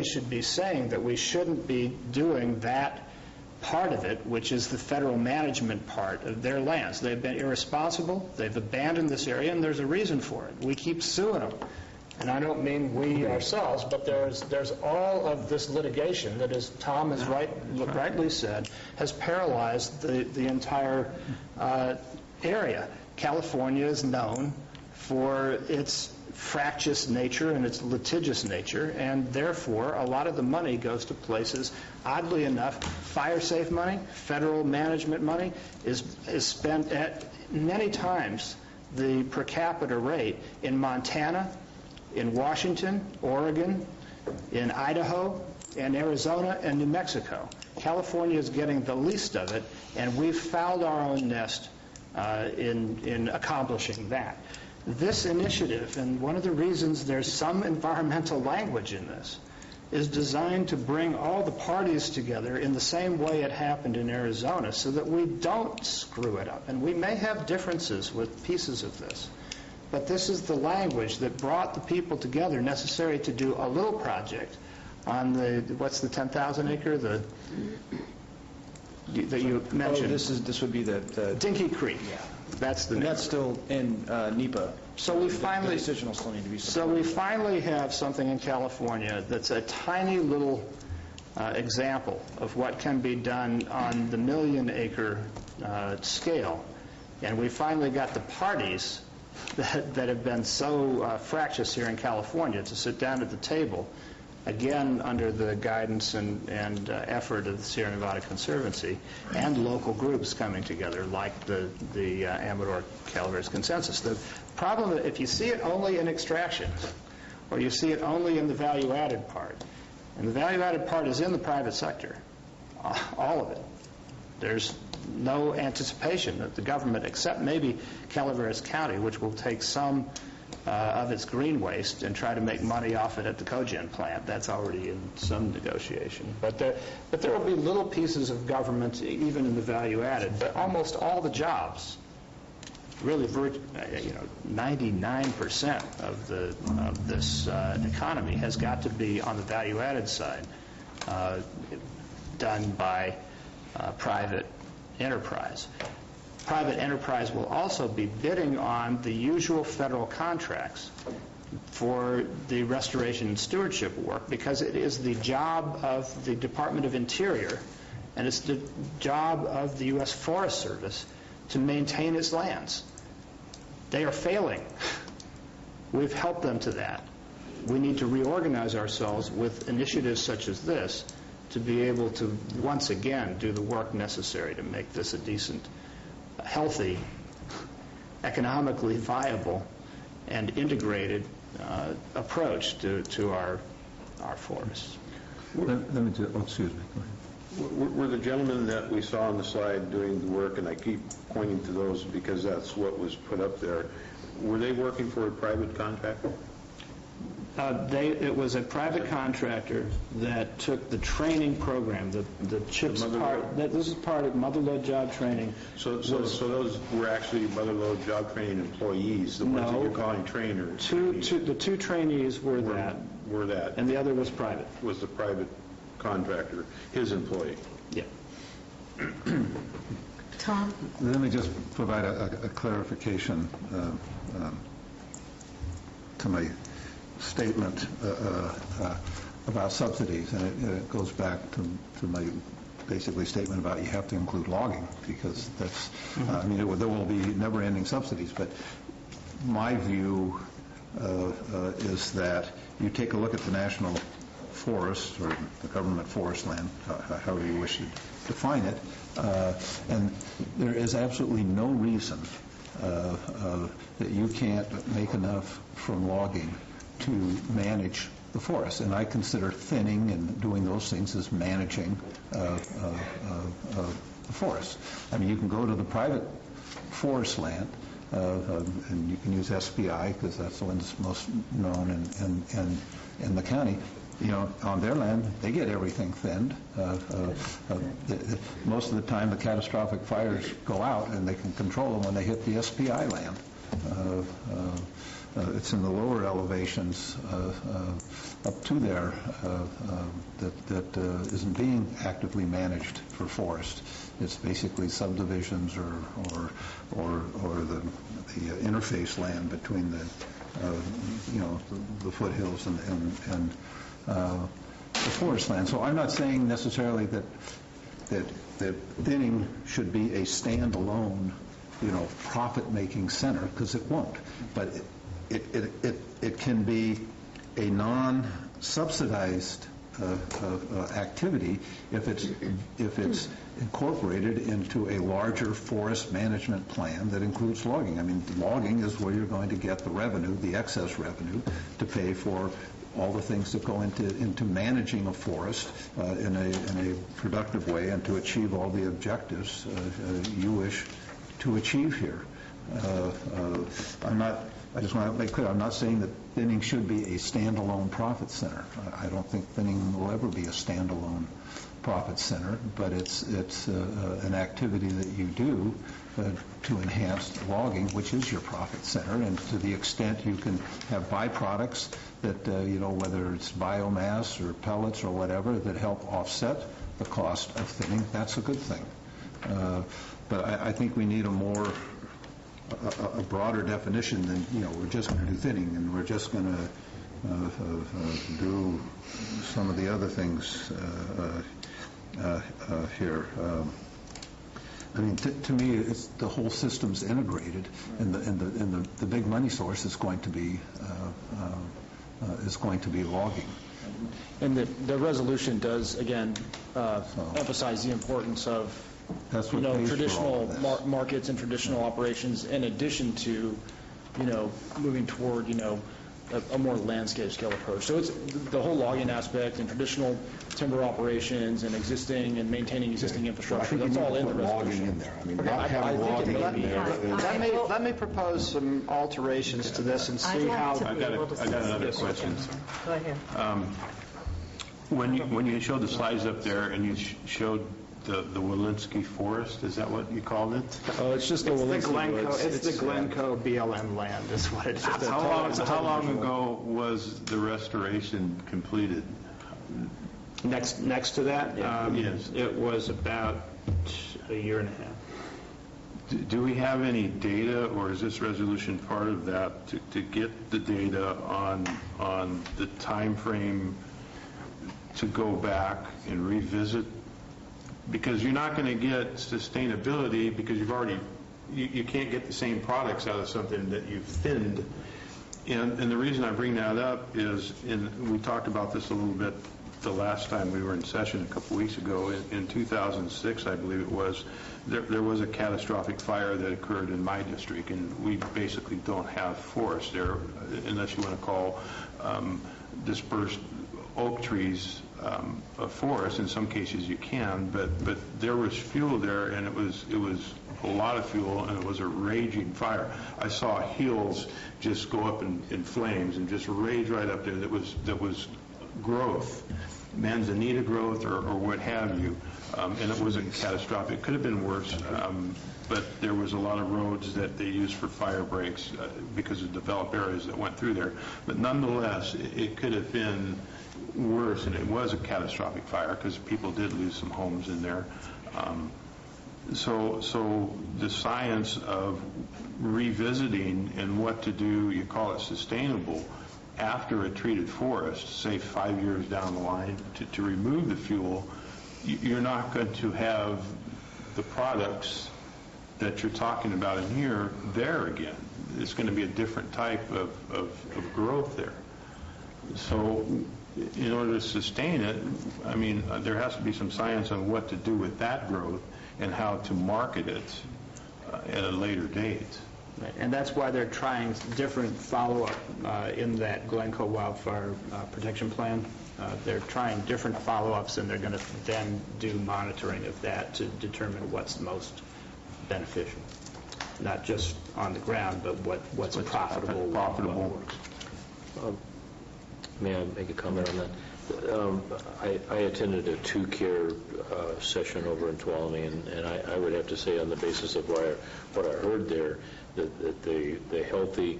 should be saying that we shouldn't be doing that part of it, which is the federal management part of their lands. They've been irresponsible, they've abandoned this area, and there's a reason for it. We keep suing them. And I don't mean we ourselves, but there's all of this litigation that, as Tom has rightly said, has paralyzed the entire area. California is known for its fractious nature and its litigious nature, and therefore a lot of the money goes to places, oddly enough, fire-safe money, federal management money is spent at many times the per capita rate in Montana, in Washington, Oregon, in Idaho, and Arizona, and New Mexico. California is getting the least of it, and we've fouled our own nest in accomplishing that. This initiative, and one of the reasons there's some environmental language in this, is designed to bring all the parties together in the same way it happened in Arizona so that we don't screw it up. And we may have differences with pieces of this, but this is the language that brought the people together necessary to do a little project on the, what's the 10,000 acre, that you mentioned. Oh, this would be the Dinky Creek. Yeah. That's the and that's still in NEPA. So we finally, the decision will still need to be supported. So we finally have something in California that's a tiny little example of what can be done on the million-acre scale, and we finally got the parties that have been so fractious here in California to sit down at the table, again under the guidance and effort of the Sierra Nevada Conservancy and local groups coming together like the Amador Calaveras Consensus. The problem, if you see it only in extraction or you see it only in the value-added part, and the value-added part is in the private sector, all of it, there's no anticipation that the government, except maybe Calaveras County, which will take some of its green waste and try to make money off it at the cogen plant. That's already in some negotiation. But there will be little pieces of government, even in the value-added, but almost all the jobs, really 99% of this economy has got to be on the value-added side, done by private enterprise. Private enterprise will also be bidding on the usual federal contracts for the restoration and stewardship work because it is the job of the Department of Interior and it's the job of the U.S. Forest Service to maintain its lands. They are failing. We've helped them to that. We need to reorganize ourselves with initiatives such as this to be able to once again do the work necessary to make this a decent, healthy, economically viable, and integrated approach to our forests. Let me do, oh, excuse me. Were the gentlemen that we saw on the slide doing the work, and I keep pointing to those because that's what was put up there, were they working for a private contractor? It was a private contractor that took the training program, the CHIPS part. This is part of mother-lode job training. So those were actually mother-lode job training employees, the ones that you're calling trainers. The two trainees were that. And the other was private. Was the private contractor his employee? Yeah. Tom? Let me just provide a clarification to my statement about subsidies, and it goes back to my basically statement about you have to include logging because that's, I mean, there will be never-ending subsidies, but my view is that you take a look at the national forest or the government forest land, however you wish to define it, and there is absolutely no reason that you can't make enough from logging to manage the forest, and I consider thinning and doing those things as managing the forest. I mean, you can go to the private forest land, and you can use SPI because that's the one that's most known in the county. You know, on their land, they get everything thinned. Most of the time, the catastrophic fires go out, and they can control them when they hit the SPI land. it's in the lower elevations up to there that isn't being actively managed for forest. It's basically subdivisions or the interface land between the foothills and the forest land. So I'm not saying necessarily that thinning should be a standalone, profit-making center, because it won't. But it can be a non-subsidized activity if it's incorporated into a larger forest management plan that includes logging. I mean, logging is where you're going to get the revenue, the excess revenue, to pay for all the things that go into managing a forest in a productive way and to achieve all the objectives you wish to achieve here. I just want to make clear, I'm not saying that thinning should be a standalone profit center. I don't think thinning will ever be a standalone profit center, but it's an activity that you do to enhance logging, which is your profit center, and to the extent you can have byproducts that, whether it's biomass or pellets or whatever, that help offset the cost of thinning, that's a good thing. But I think we need a broader definition than, we're just going to do thinning and we're just going to do some of the other things here. I mean, to me, the whole system's integrated, and the big money source is going to be logging. And the resolution does, again, emphasize the importance of traditional markets and traditional operations, in addition to, moving toward, a more landscape scale approach. So it's the whole logging aspect and traditional timber operations and existing and maintaining existing infrastructure. That's all in the resolution. In there. I mean, not having logging in there. Let me propose some alterations to this and see how. I got another question. Go ahead. When you showed the slides up there and you showed the Walensky Forest, is that what you called it? Oh, it's just the Walensky Woods. It's the Glencoe BLM land is what it is. How long ago was the restoration completed? Next to that? Yes. It was about a year and a half. Do we have any data, or is this resolution part of that, to get the data on the time frame to go back and revisit? Because you're not going to get sustainability because you can't get the same products out of something that you've thinned. And the reason I bring that up is, we talked about this a little bit the last time we were in session a couple weeks ago. In 2006, I believe it was, there was a catastrophic fire that occurred in my district, and we basically don't have forest there, unless you want to call dispersed oak trees a forest. In some cases you can, but there was fuel there, and it was a lot of fuel, and it was a raging fire. I saw hills just go up in flames and just rage right up there. That was growth, manzanita growth or what have you, and it wasn't catastrophic. It could have been worse, but there was a lot of roads that they used for fire breaks because of developed areas that went through there. But nonetheless, it could have been worse, and it was a catastrophic fire because people did lose some homes in there. So the science of revisiting and what to do, you call it sustainable, after a treated forest, say 5 years down the line, to remove the fuel, you're not going to have the products that you're talking about in here there again. It's going to be a different type of growth there. So in order to sustain it, I mean, there has to be some science on what to do with that growth and how to market it at a later date. Right. And that's why they're trying different follow-up in that Glencoe Wildfire Protection Plan. They're trying different follow-ups, and they're going to then do monitoring of that to determine what's the most beneficial. Not just on the ground, but what's profitable. What works. May I make a comment on that? I attended a two-care session over in Tuolumne, and I would have to say, on the basis of what I heard there, that the healthy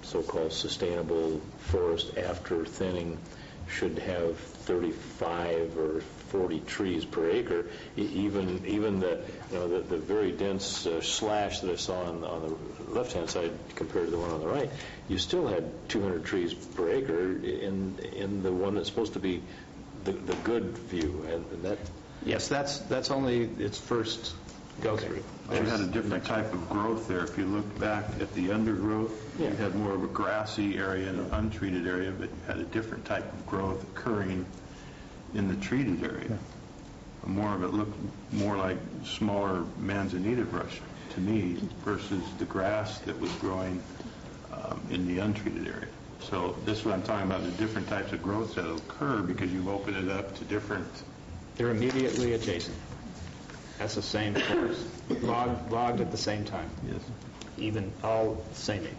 so-called sustainable forest after thinning should have 35 or 40 trees per acre. Even the the very dense slash that I saw on the left-hand side compared to the one on the right, you still had 200 trees per acre in the one that's supposed to be the good view, and that. Yes, that's only its first go-through. You had a different type of growth there. If you look back at the undergrowth, you had more of a grassy area and an untreated area, but you had a different type of growth occurring in the treated area. More of it looked more like smaller manzanita brush to me versus the grass that was growing in the untreated area. So this is what I'm talking about, the different types of growths that occur because you've opened it up to different... They're immediately adjacent. That's the same forest, logged at the same time. Yes. Even all the same age.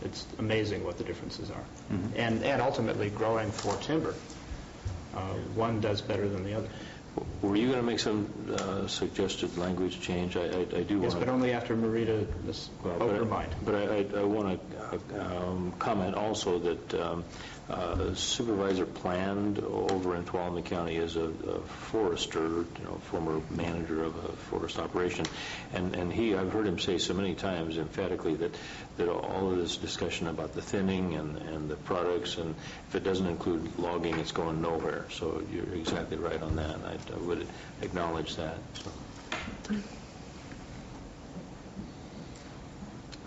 It's amazing what the differences are. Mm-hmm. And ultimately growing for timber. One does better than the other. Were you going to make some suggested language change? I do want Yes, but only after Marita reminded. But I want to comment also that Supervisor Planned over in Tuolumne County is a forester, former manager of a forest operation, and I've heard him say so many times emphatically that all of this discussion about the thinning and the products, and if it doesn't include logging, it's going nowhere. So you're exactly right on that. I would acknowledge that. So.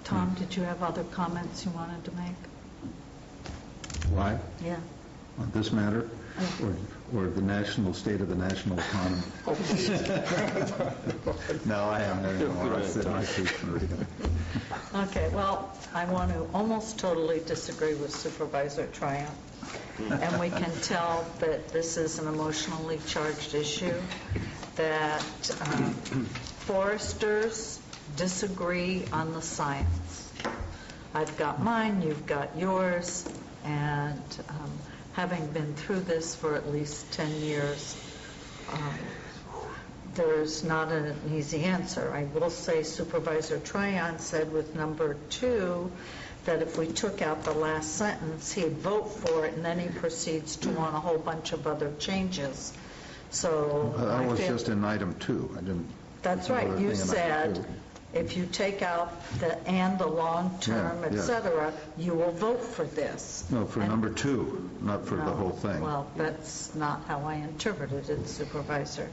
Tom, did you have other comments you wanted to make? Why? Yeah. On this matter? Or the national state of the national economy? No, I haven't anymore. I said my piece for it. Okay, well, I want to almost totally disagree with Supervisor Triumph. And we can tell that this is an emotionally charged issue, that foresters disagree on the science. I've got mine, you've got yours, and having been through this for at least 10 years, there's not an easy answer. I will say Supervisor Tryon said with number 2 that if we took out the last sentence, he'd vote for it, and then he proceeds to want a whole bunch of other changes. So that was just in item 2. I didn't. That's right. You said if you take out the and the long term, et cetera, you will vote for this. No, for number 2, not for the whole thing. Well, that's not how I interpreted it, Supervisor.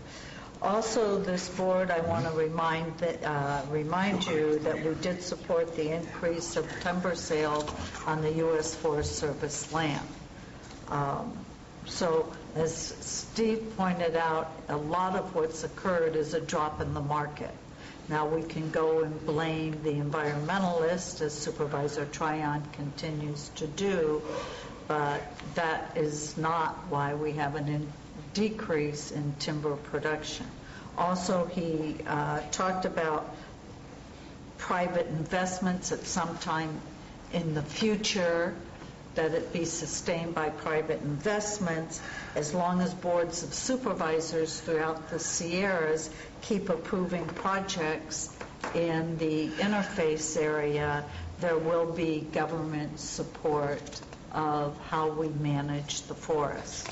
Also, this board, I want to remind you that we did support the increase of timber sales on the U.S. Forest Service land. So, as Steve pointed out, a lot of what's occurred is a drop in the market. Now, we can go and blame the environmentalists, as Supervisor Tryon continues to do, but that is not why we have a decrease in timber production. Also, he talked about private investments at some time in the future, that it be sustained by private investments, as long as boards of supervisors throughout the Sierras keep approving projects in the interface area, there will be government support of how we manage the forest.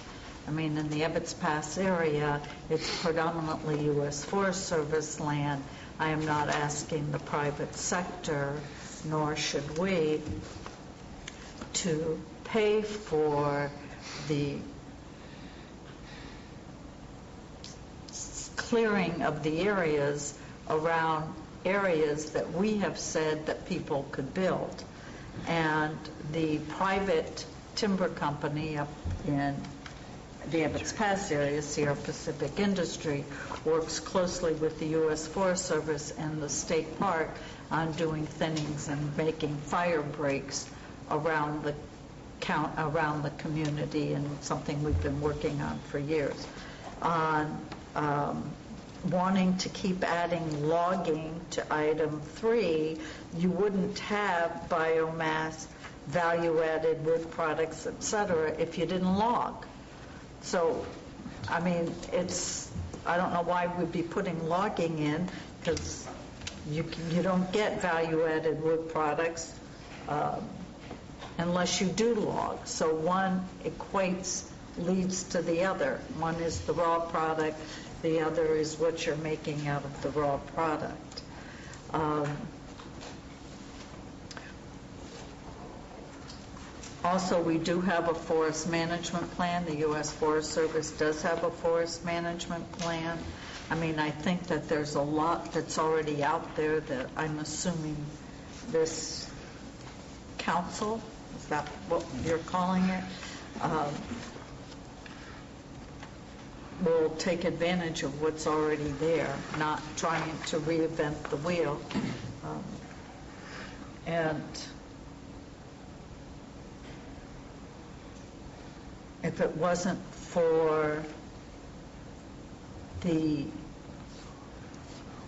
I mean, in the Ebbets Pass area, it's predominantly U.S. Forest Service land. I am not asking the private sector, nor should we, to pay for the clearing of the areas around areas that we have said that people could build. And the private timber company up in the Ebbets Pass area, Sierra Pacific Industry, works closely with the U.S. Forest Service and the state park on doing thinnings and making fire breaks around the community, and something we've been working on for years. On wanting to keep adding logging to item 3, you wouldn't have biomass, value-added wood products, etc., if you didn't log. So, I mean, I don't know why we'd be putting logging in, because you don't get value-added wood products unless you do log. So one leads to the other. One is the raw product, the other is what you're making out of the raw product. Also, we do have a forest management plan. The U.S. Forest Service does have a forest management plan. I mean, I think that there's a lot that's already out there that I'm assuming this council, is that what you're calling it, will take advantage of what's already there, not trying to reinvent the wheel. And if it wasn't for the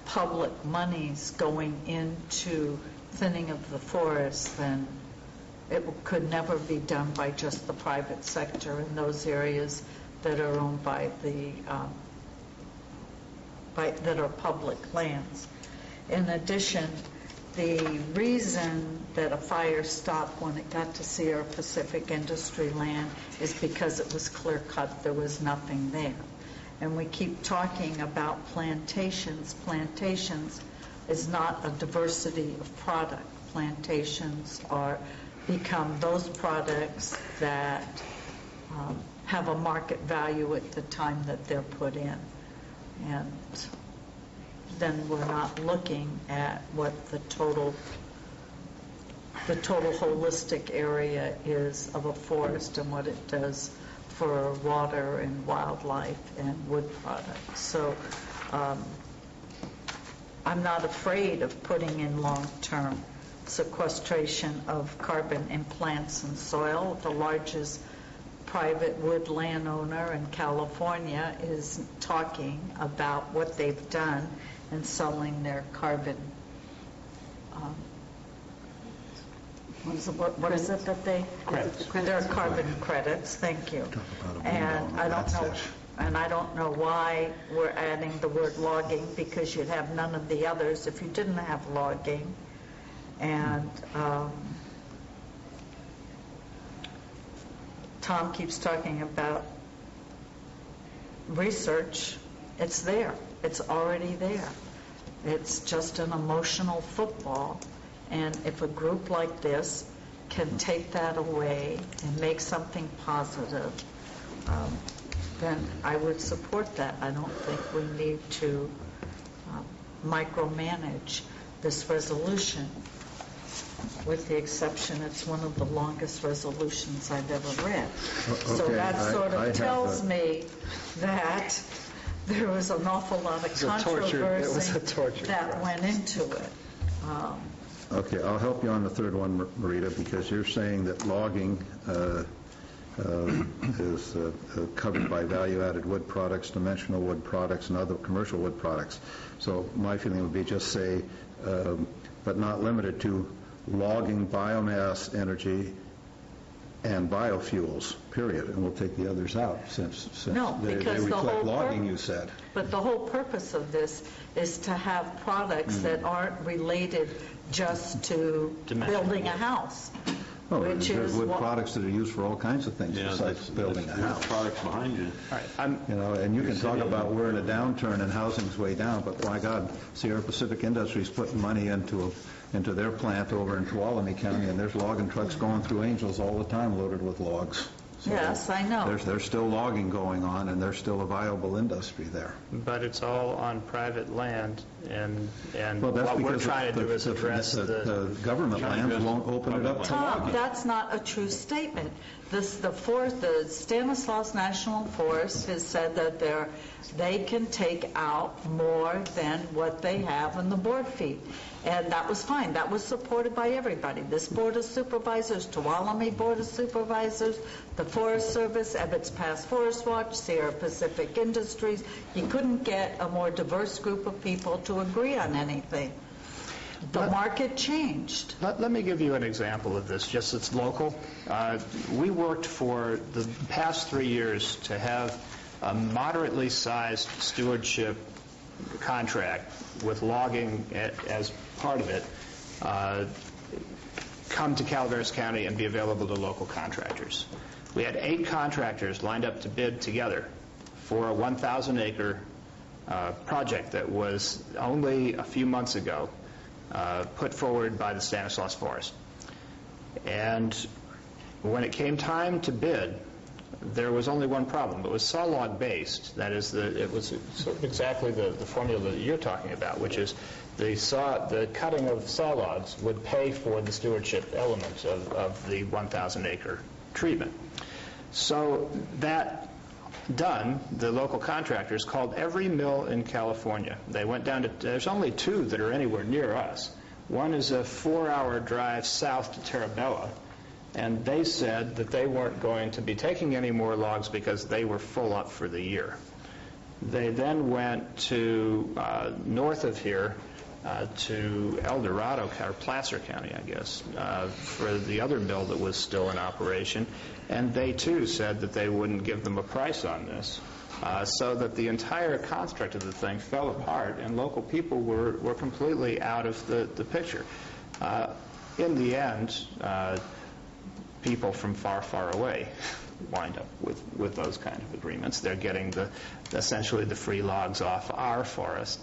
public monies going into thinning of the forest, then it could never be done by just the private sector in those areas that are owned by the, that are public lands. In addition, the reason that a fire stopped when it got to Sierra Pacific Industry land is because it was clear cut, there was nothing there. And we keep talking about plantations. Plantations is not a diversity of product. Plantations become those products that have a market value at the time that they're put in. And then we're not looking at what the total holistic area is of a forest and what it does for water and wildlife and wood products. So I'm not afraid of putting in long-term sequestration of carbon in plants and soil. The largest private wood landowner in California is talking about what they've done and selling their carbon, what is it that they? Credits. Their carbon credits, thank you. And I don't know why we're adding the word logging, because you'd have none of the others if you didn't have logging. And Tom keeps talking about research. It's there. It's already there. It's just an emotional football. And if a group like this can take that away and make something positive, then I would support that. I don't think we need to micromanage this resolution, with the exception it's one of the longest resolutions I've ever read. So that sort of tells me that there was an awful lot of controversy that went into it. Okay, I'll help you on the third one, Marita, because you're saying that logging is covered by value-added wood products, dimensional wood products, and other commercial wood products. So my feeling would be just say, but not limited to logging, biomass energy, and biofuels, period. And we'll take the others out since they reflect logging, you said. But the whole purpose of this is to have products that aren't related just to building a house. Oh, there's wood products that are used for all kinds of things besides building a house. Products behind you. All right, and you can talk about we're in a downturn and housing's way down, but my God, Sierra Pacific Industries putting money into their plant over in Tuolumne County, and there's logging trucks going through Angels all the time loaded with logs. So yes, I know. There's still logging going on, and there's still a viable industry there. but it's all on private land, and Well, that's what we're because trying to do is address the government lands won't open it up to Tom, logging. that's not a true statement. The Stanislaus National Forest has said that they can take out more than what they have in the board feet. And that was fine. That was supported by everybody. This Board of Supervisors, Tuolumne Board of Supervisors, the Forest Service, Ebbets Pass Forest Watch, Sierra Pacific Industries. You couldn't get a more diverse group of people to agree on anything. The market changed. Let me give you an example of this, just it's local. We worked for the past 3 years to have a moderately sized stewardship contract with logging as part of it, come to Calaveras County and be available to local contractors. We had 8 contractors lined up to bid together for a 1,000-acre project that was only a few months ago put forward by the Stanislaus Forest. And when it came time to bid, there was only one problem. It was sawlog based. That is, it was sort of exactly the formula that you're talking about, which is the cutting of sawlogs would pay for the stewardship element of the 1,000-acre treatment. So that done, the local contractors called every mill in California. They went down to, there's only 2 that are anywhere near us. One is a 4-hour drive south to Terabella, and they said that they weren't going to be taking any more logs because they were full up for the year. They then went to north of here to El Dorado, or Placer County, I guess, for the other mill that was still in operation, and they too said that they wouldn't give them a price on this, so that the entire construct of the thing fell apart, and local people were completely out of the picture. In the end, people from far, far away wind up with those kind of agreements. They're getting essentially the free logs off our forest,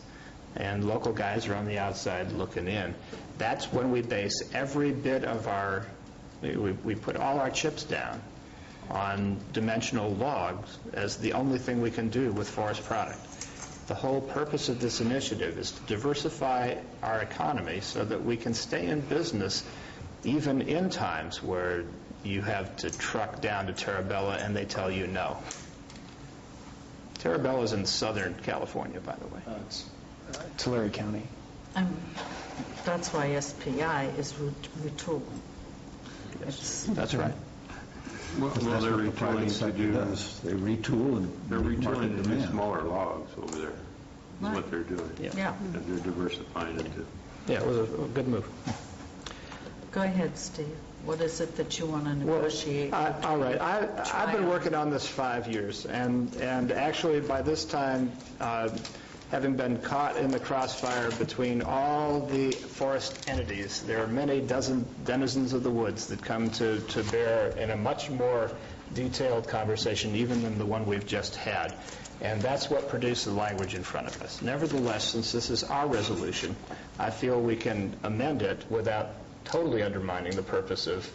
and local guys are on the outside looking in. That's when we base every bit of our, we put all our chips down on dimensional logs as the only thing we can do with forest product. The whole purpose of this initiative is to diversify our economy so that we can stay in business even in times where you have to truck down to Terabella and they tell you no. Terabella is in Southern California, by the way. It's Tulare County. That's why SPI is retooling. That's right. Well, That's they're what the private retooling to sector do, does. They retool and they're meet market retooling to do demand. smaller logs over there, is Right. what they're doing. Yeah. And they're diversifying into. Yeah, it was a good move. Go ahead, Steve. What is it that you want to negotiate? All right. I've been working on this 5 years, and actually by this time, having been caught in the crossfire between all the forest entities, there are many dozen denizens of the woods that come to bear in a much more detailed conversation even than the one we've just had. And that's what produced the language in front of us. Nevertheless, since this is our resolution, I feel we can amend it without totally undermining the purpose of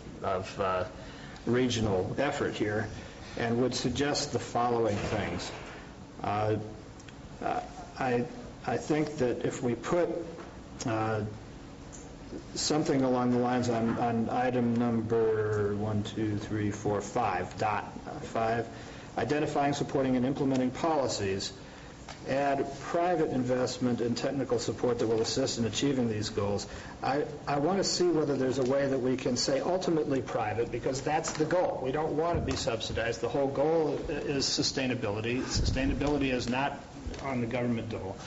regional effort here, and would suggest the following things. I think that if we put something along the lines on item number 5, identifying, supporting, and implementing policies, add private investment and technical support that will assist in achieving these goals. I want to see whether there's a way that we can say ultimately private, because that's the goal. We don't want to be subsidized. The whole goal is sustainability. Sustainability is not on the government dole.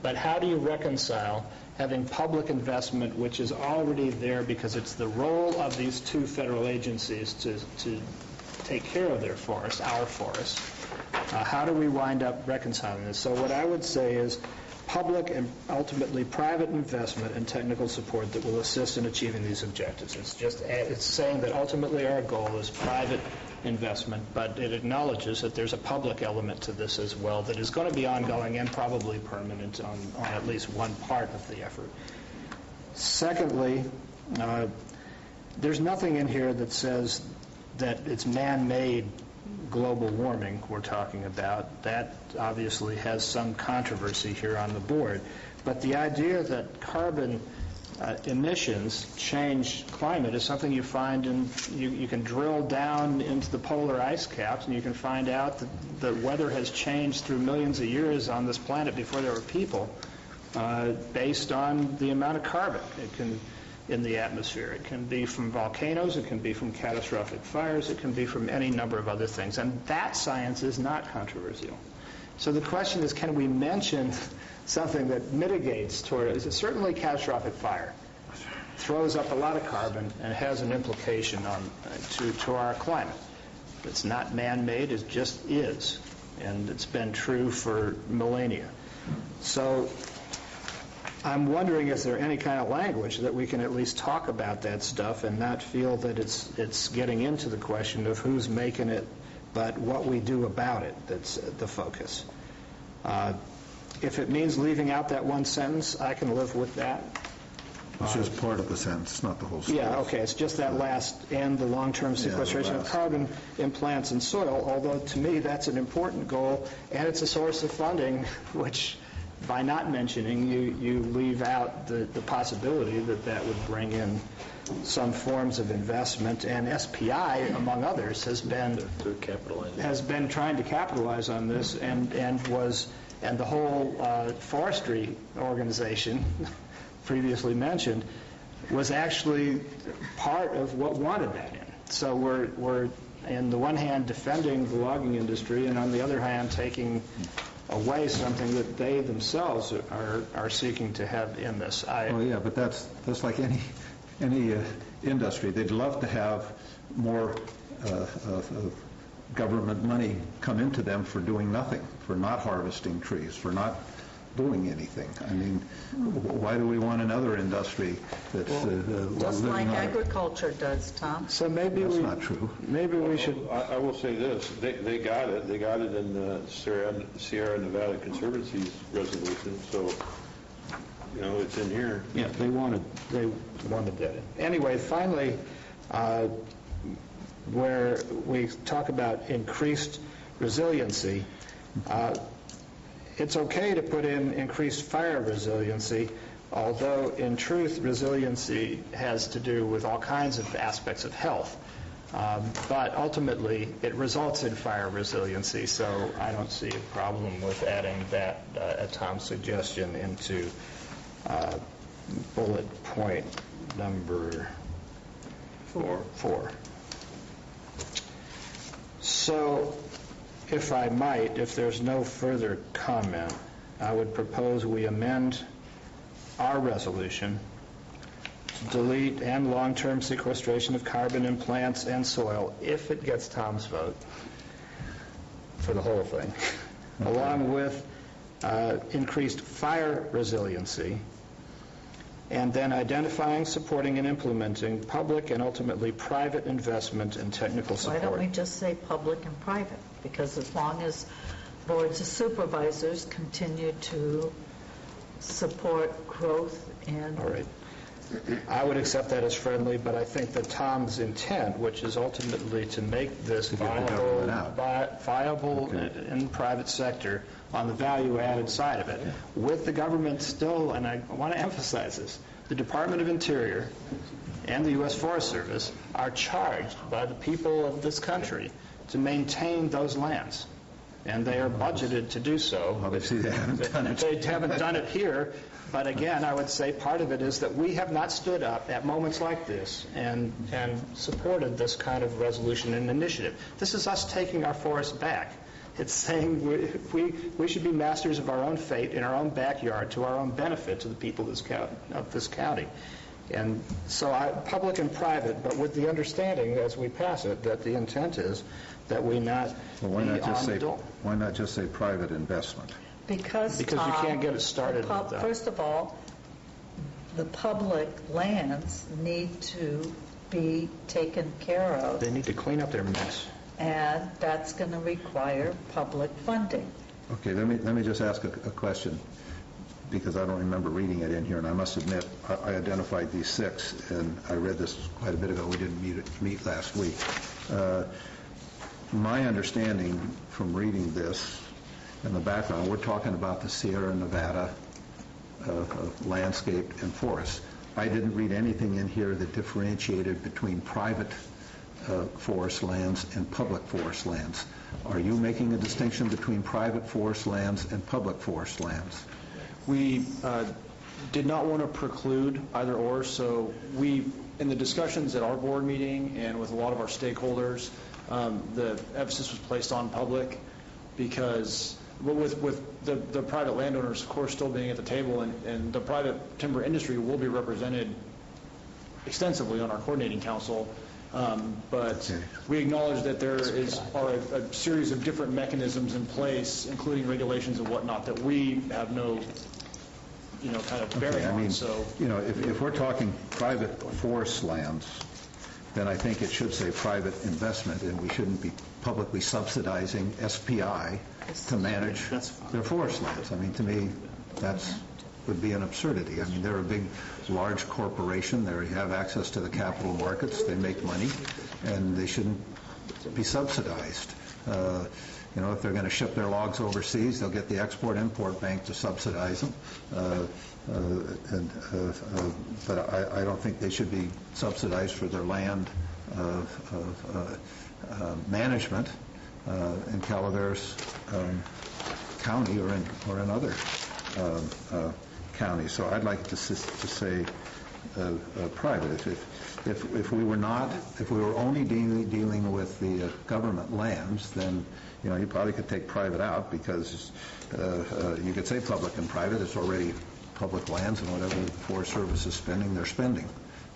But how do you reconcile having public investment, which is already there because it's the role of these 2 federal agencies to take care of their forests, our forests? How do we wind up reconciling this? So what I would say is public and ultimately private investment and technical support that will assist in achieving these objectives. It's saying that ultimately our goal is private investment, but it acknowledges that there's a public element to this as well that is going to be ongoing and probably permanent on at least one part of the effort. Secondly, there's nothing in here that says that it's man-made global warming we're talking about. That obviously has some controversy here on the board. But the idea that carbon emissions change climate is something you find in, you can drill down into the polar ice caps and you can find out that the weather has changed through millions of years on this planet before there were people based on the amount of carbon it can in the atmosphere. It can be from volcanoes, it can be from catastrophic fires, it can be from any number of other things. And that science is not controversial. So the question is, can we mention something that mitigates toward it? Certainly catastrophic fire throws up a lot of carbon and has an implication on to our climate. It's not man-made, it just is. And it's been true for millennia. So I'm wondering, is there any kind of language that we can at least talk about that stuff and not feel that it's getting into the question of who's making it, but what we do about it that's the focus. If it means leaving out that one sentence, I can live with that. It's just part of the sentence, not the whole sentence. Yeah, okay, it's just that last, and the long-term sequestration of carbon in plants and soil, although to me that's an important goal, and it's a source of funding, which by not mentioning, you leave out the possibility that would bring in some forms of investment, and SPI, among others, has been trying to capitalize on this, and the whole forestry organization previously mentioned was actually part of what wanted that in. So we're on the one hand defending the logging industry, and on the other hand taking away something that they themselves are seeking to have in this. Oh yeah, but that's like any industry. They'd love to have more government money come into them for doing nothing, for not harvesting trees, for not doing anything. I mean, why do we want another industry that's just like living on agriculture does, Tom. So maybe That's not true. Maybe we should. I will say this, they got it. They got it in the Sierra Nevada Conservancy's resolution, so, you know, it's in here. Yeah, they wanted that in. Anyway, finally, where we talk about increased resiliency, it's okay to put in increased fire resiliency, although in truth resiliency has to do with all kinds of aspects of health. But ultimately it results in fire resiliency, so I don't see a problem with adding that, at Tom's suggestion, into bullet point number 4. So, if I might, if there's no further comment, I would propose we amend our resolution to delete and long-term sequestration of carbon in plants and soil, if it gets Tom's vote for the whole thing, along with increased fire resiliency, and then identifying, supporting, and implementing public and ultimately private investment and technical support. Why don't we just say public and private? Because as long as boards of supervisors continue to support growth in... All right. I would accept that as friendly, but I think that Tom's intent, which is ultimately to make this viable in the private sector on the value-added side of it, with the government still, and I want to emphasize this, the Department of Interior and the U.S. Forest Service are charged by the people of this country to maintain those lands, and they are budgeted to do so. Obviously, they haven't done it. They haven't done it here, but again, I would say part of it is that we have not stood up at moments like this and supported this kind of resolution and initiative. This is us taking our forest back. It's saying we should be masters of our own fate in our own backyard to our own benefit to the people of this county. And so public and private, but with the understanding as we pass it that the intent is that we not Well, why not just say private investment? Because you can't get it started with that. First of all, the public lands need to be taken care of. They need to clean up their mess. And that's going to require public funding. Okay, let me just ask a question, because I don't remember reading it in here, and I must admit, I identified these 6, and I read this quite a bit ago. We didn't meet last week. My understanding from reading this in the background, we're talking about the Sierra Nevada landscape and forest. I didn't read anything in here that differentiated between private forest lands and public forest lands. Are you making a distinction between private forest lands and public forest lands? We did not want to preclude either or, so we, in the discussions at our board meeting and with a lot of our stakeholders, the emphasis was placed on public because with the private landowners, of course, still being at the table, and the private timber industry will be represented extensively on our coordinating council. But we acknowledge that there are a series of different mechanisms in place, including regulations and whatnot, that we have no kind of bearing I on, mean, so. if we're talking private forest lands, then I think it should say private investment, and we shouldn't be publicly subsidizing SPI to manage their forest lands. I mean, to me, would be an absurdity. I mean, they're a big, large corporation. They have access to the capital markets. They make money, and they shouldn't be subsidized. If they're going to ship their logs overseas, they'll get the Export-Import Bank to subsidize them. But I don't think they should be subsidized for their land management in Calaveras County or in other counties. So I'd like to say private. If we were only dealing with the government lands, then you probably could take private out, because you could say public and private. It's already public lands, and whatever the Forest Service is spending, they're spending.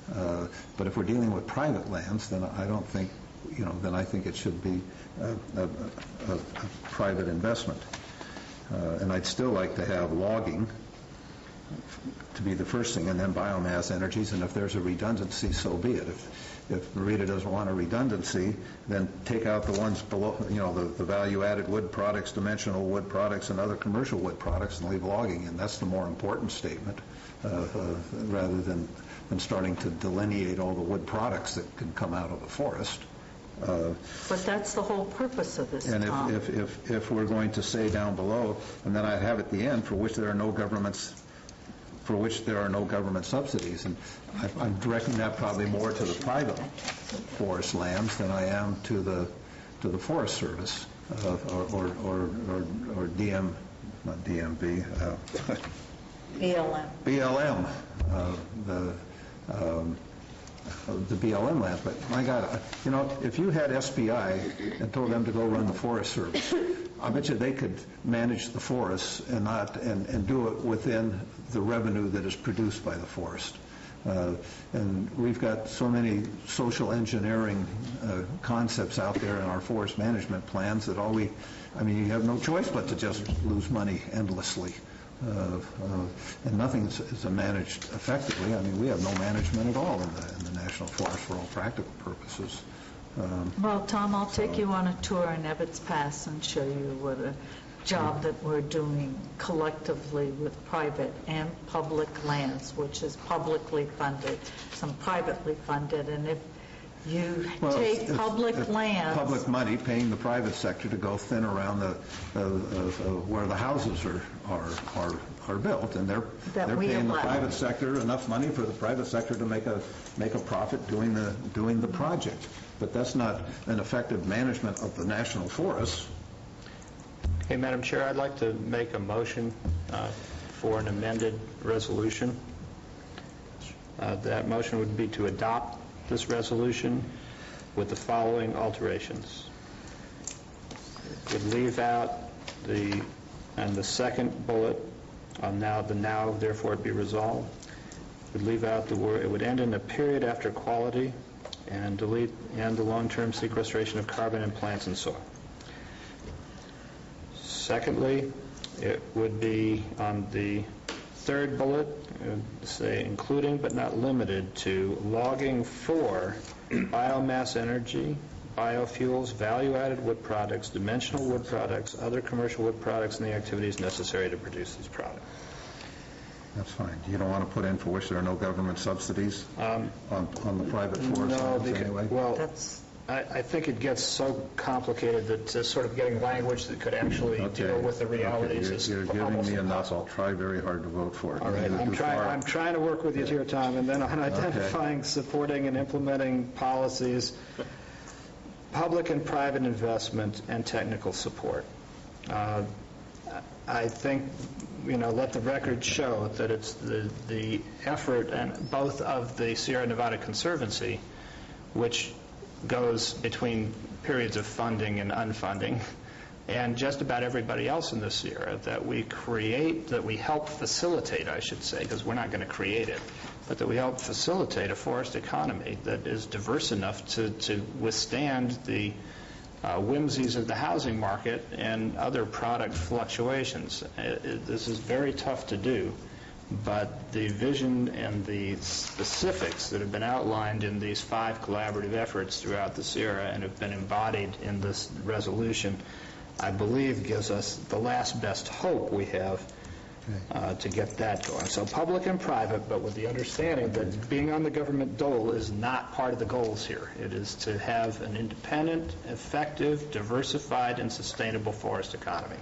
But if we're dealing with private lands, then I don't think, then I think it should be a private investment. And I'd still like to have logging to be the first thing, and then biomass energies, and if there's a redundancy, so be it. If Marita doesn't want a redundancy, then take out the ones below, the value-added wood products, dimensional wood products, and other commercial wood products, and leave logging, and that's the more important statement, rather than starting to delineate all the wood products that can come out of the forest. But that's the whole purpose of this, and Tom. if we're going to say down below, and then I have at the end, for which there are no government subsidies, and I'm directing that probably more to the private forest lands than I am to the Forest Service or DM, not DMV, BLM, the BLM lands. But my God, if you had SBI and told them to go run the Forest Service, I bet you they could manage the forests and do it within the revenue that is produced by the forest. And we've got so many social engineering concepts out there in our forest management plans that you have no choice but to just lose money endlessly. And nothing is managed effectively. I mean, we have no management at all in the National Forest for all practical purposes. Well, Tom, I'll take you on a tour in Ebbets Pass and show you what a job that we're doing collectively with private and public lands, which is publicly funded, some privately funded. And if you take public lands... Public money paying the private sector to go thin around where the houses are built, and they're paying the private sector enough money for the private sector to make a profit doing the project. But that's not an effective management of the national forests. Hey, Madam Chair, I'd like to make a motion for an amended resolution. That motion would be to adopt this resolution with the following alterations. Would leave out the second bullet on now therefore it be resolved. Would leave out the word, it would end in a period after quality, and delete and the long-term sequestration of carbon in plants and soil. Secondly, it would be on the third bullet, say including but not limited to logging for biomass energy, biofuels, value-added wood products, dimensional wood products, other commercial wood products, and the activities necessary to produce these products. That's fine. You don't want to put in for which there are no government subsidies on the private forest lands anyway? Well, I think it gets so complicated that sort of getting language that could actually deal with the realities is You're giving me enough. I'll try very hard to vote for it. All right. I'm trying to work with you here, Tom, and then on identifying, supporting, and implementing policies, public and private investment, and technical support. I think, let the record show that it's the effort and both of the Sierra Nevada Conservancy, which goes between periods of funding and unfunding, and just about everybody else in the Sierra, that we help facilitate, I should say, because we're not going to create it, but that we help facilitate a forest economy that is diverse enough to withstand the whimsies of the housing market and other product fluctuations. This is very tough to do. but the vision and the specifics that have been outlined in these 5 collaborative efforts throughout the Sierra and have been embodied in this resolution, I believe gives us the last best hope we have to get that going. So public and private, but with the understanding that being on the government dole is not part of the goals here. It is to have an independent, effective, diversified, and sustainable forest economy.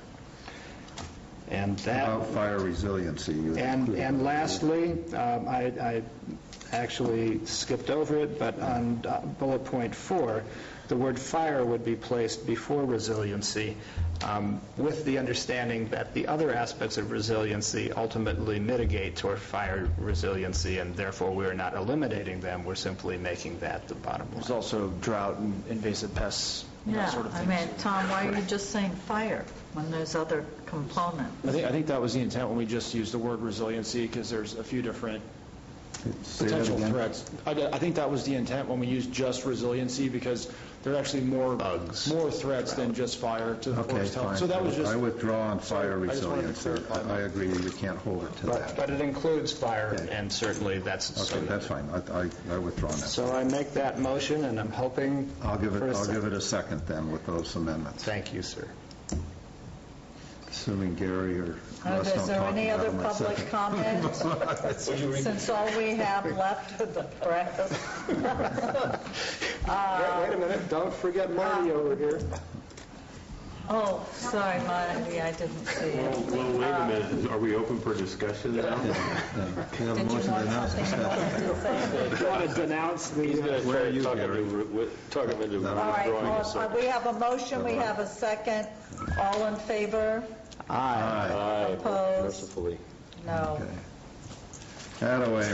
And that... About fire resiliency. And lastly, I actually skipped over it, but on bullet point 4, the word fire would be placed before resiliency, with the understanding that the other aspects of resiliency ultimately mitigate toward fire resiliency, and therefore we're not eliminating them, we're simply making that the bottom line. There's also drought and invasive pests, that sort of thing. I mean, Tom, why are you just saying fire when there's other components? I think that was the intent when we just used the word resiliency, because there's a few different potential threats. I think that was the intent when we used just resiliency, because there are actually more threats than just fire to the forest health. Fine. So that was just... I withdraw on fire I just wanted to resiliency. clarify that. I agree, you can't hold it to that. But it includes fire, Okay. and certainly that's... Okay, that's fine. I withdraw on that. So I make that motion, and I'm hoping... I'll give it a second then with those amendments. Thank you, sir. Assuming Gary or Russ Is don't there talk any about other them, I public second. comment? Since all we have left of the press. Wait a minute, don't forget Marty over here. Oh, sorry, Marty, I didn't see it. Well, wait a minute, are we open for discussion now? We have a Did you motion to want announce something you discussion. wanted to say? You want to denounce He's the... going to Where try are to you, talk him Gary? into All right, withdrawing his well, second. we have a motion, we have a second. All in favor? Aye. Aye, Opposed? mercifully. No. Okay. Atta-way.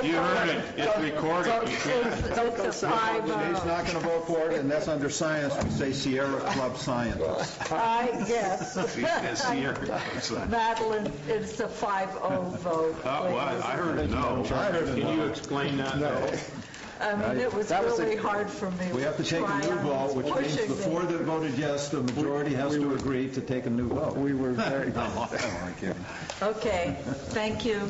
You heard it, it's recorded. You can't- It's a 5-0. He's not going to vote for it, and that's under science. We say Sierra Club scientists. Yes. Madeline, it's a 5-0 vote. Well, I heard a no. Can you explain that? No. I mean, it was really hard for me. We have to take a new vote, which means the 4 that voted yes, the majority has to agree to take a new vote. We were very... Okay, thank you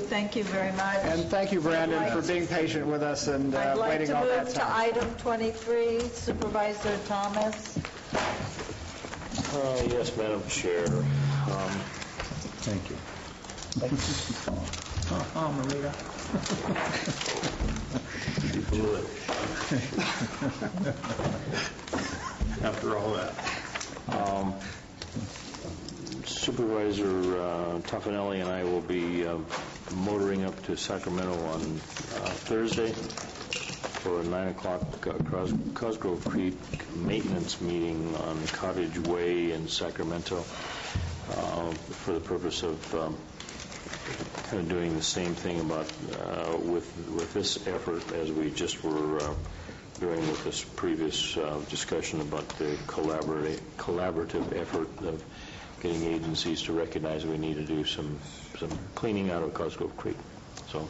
very much. And thank you, Brandon, for being patient with us and I'd like waiting to all that move to time. item 23, Supervisor Thomas. Yes, Madam Chair. Thank you. Marita. She blew it. After all that. Supervisor Tuffanelli and I will be motoring up to Sacramento on Thursday for a 9 o'clock Cosgrove Creek maintenance meeting on Cottage Way in Sacramento for the purpose of kind of doing the same thing about with this effort as we just were doing with this previous discussion about the collaborative effort of getting agencies to recognize we need to do some cleaning out of Cosgrove Creek. So,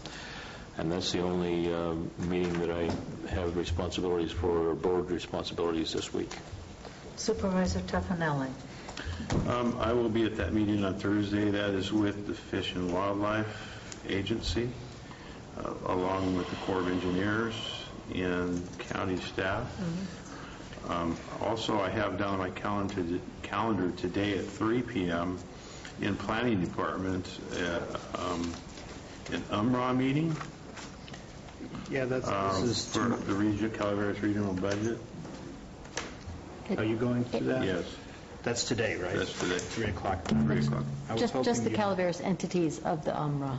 and that's the only meeting that I have responsibilities for, or board responsibilities this week. Supervisor Tuffanelli. I will be at that meeting on Thursday. That is with the Fish and Wildlife Agency, along with the Corps of Engineers and county staff. Also, I have down on my calendar today at 3 p.m. in Planning Department an UMRA meeting Yeah, this is... for the Calaveras Regional Budget. Are you going to that? Yes, That's today, right? that's today. 3 o'clock. 3 o'clock. I was Just hoping the you- Calaveras entities of the UMRA.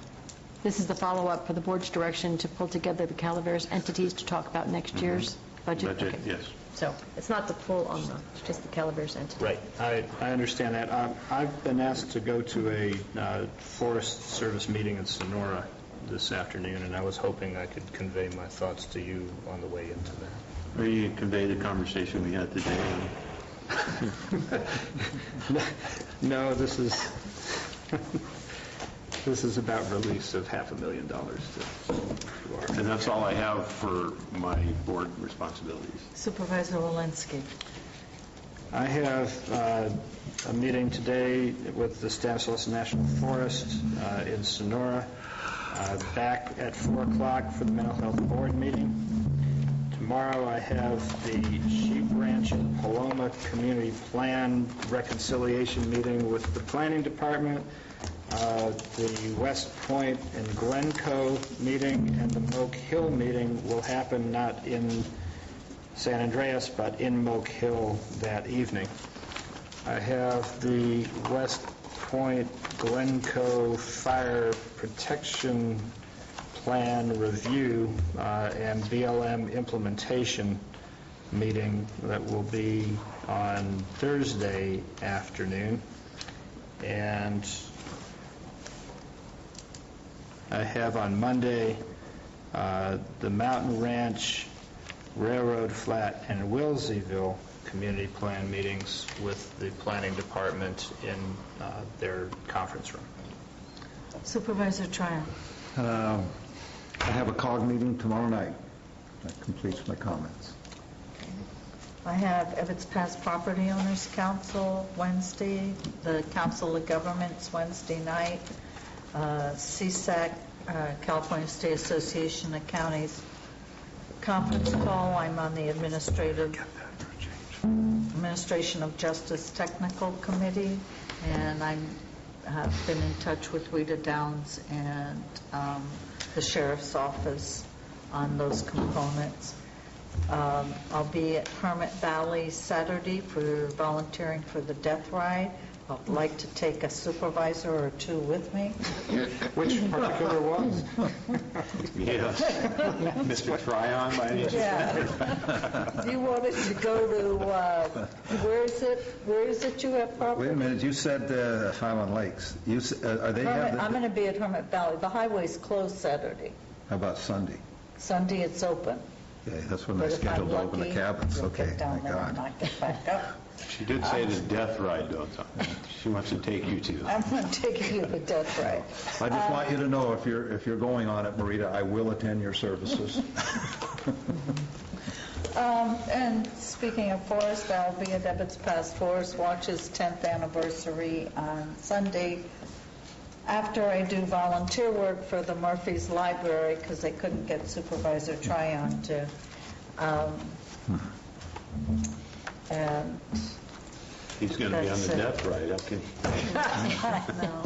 This is the follow-up for the board's direction to pull together the Calaveras entities to talk about next year's budget? Budget, Okay. yes. So it's not the full UMRA, it's just the Calaveras entity. Right. I understand that. I've been asked to go to a Forest Service meeting in Sonora this afternoon, and I was hoping I could convey my thoughts to you on the way into that. Or you can convey the conversation we had today. No, this is about release of $500,000 to our... And that's all I have for my board responsibilities. Supervisor Walensky. I have a meeting today with the Stanislaus National Forest in Sonora. Back at 4 o'clock for the Mental Health Board meeting. Tomorrow I have the Sheep Ranch and Paloma Community Plan reconciliation meeting with the Planning Department, the West Point and Glencoe meeting, and the Moke Hill meeting will happen not in San Andreas, but in Moke Hill that evening. I have the West Point Glencoe Fire Protection Plan Review and BLM implementation meeting that will be on Thursday afternoon. And I have on Monday the Mountain Ranch, Railroad Flat, and Wilseyville community plan meetings with the planning department in their conference room. Supervisor Tryon. I have a COG meeting tomorrow night. That completes my comments. I have Ebbets Pass Property Owners Council Wednesday, the Council of Governments Wednesday night, CSAC, California State Association of Counties conference call. I'm on the Administration of Justice Technical Committee, and have been in touch with Rita Downs and the Sheriff's Office on those components. I'll be at Hermit Valley Saturday for volunteering for the Death Ride. I'd like to take a supervisor or two with me. Which particular ones? Yes. Mr. Tryon, by any chance? Yeah. You wanted to go to, where is it you have property? Wait a minute, you said Highland Lakes. Are they have I'm going to be at Hermit Valley. The highway's closed Saturday. How about Sunday? Sunday it's open. Yeah, that's when But they if I'm scheduled to open the lucky, cabins. you'll Okay, get down thank there and God. not get back up. She did say the death ride, though. She wants to take you to. I'm going to take you to the Death Ride. I just want you to know, if you're going on it, Marita, I will attend your services. And speaking of forest, I'll be at Ebbets Pass Forest Watch's 10th anniversary on Sunday after I do volunteer work for the Murphy's Library because they couldn't get Supervisor Tryon to. And He's going to be on That's the it. death ride. Okay. I know.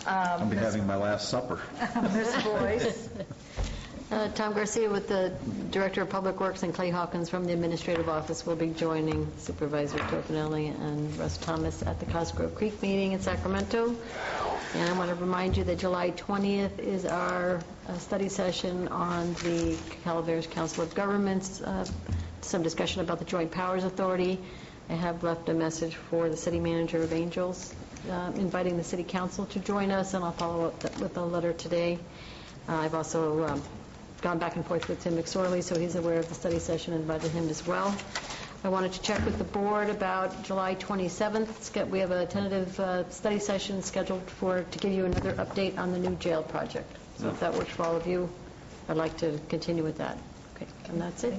I'll be having my last supper. Ms. Boyce. Tom Garcia with the Director of Public Works and Clay Hawkins from the Administrative Office will be joining Supervisor Torpinelli and Russ Thomas at the Cosgrove Creek meeting in Sacramento. And I want to remind you that July 20th is our study session on the Calaveras Council of Governments, some discussion about the Joint Powers Authority. I have left a message for the City Manager of Angels, inviting the City Council to join us, and I'll follow up with a letter today. I've also gone back and forth with Tim McSorley, so he's aware of the study session and invited him as well. I wanted to check with the board about July 27th. We have a tentative study session scheduled to give you another update on the new jail project. So if that works for all of you, I'd like to continue with that. Okay, and that's it.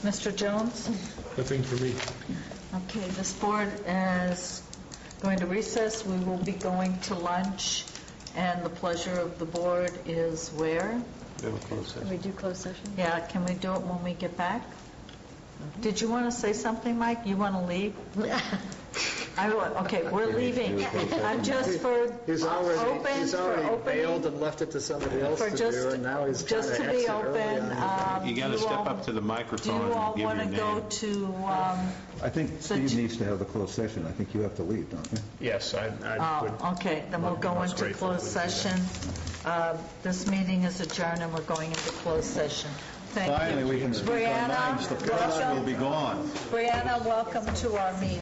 Mr. Jones? Nothing for me. Okay, this board is going to recess. We will be going to lunch, and the pleasure of the board is where? Can we do closed session? Yeah, can we do it when we get back? Did you want to say something, Mike? You want to leave? Okay, we're leaving. I'm just for He's already opening. bailed and left it to somebody else For to just- do, and now he's trying Just to to be exit early open. on. You got to step all- up to the Do microphone you all and give want your to go name. to, I think So Steve needs to have the closed session. I think you have to leave, don't you? Yes, I would. okay, then we'll go Most into grateful closed if we do that. session. This meeting is adjourned, and we're going into closed session. Thank you. Finally, we can speak our minds. The press will be gone. Brianna, welcome to our meeting.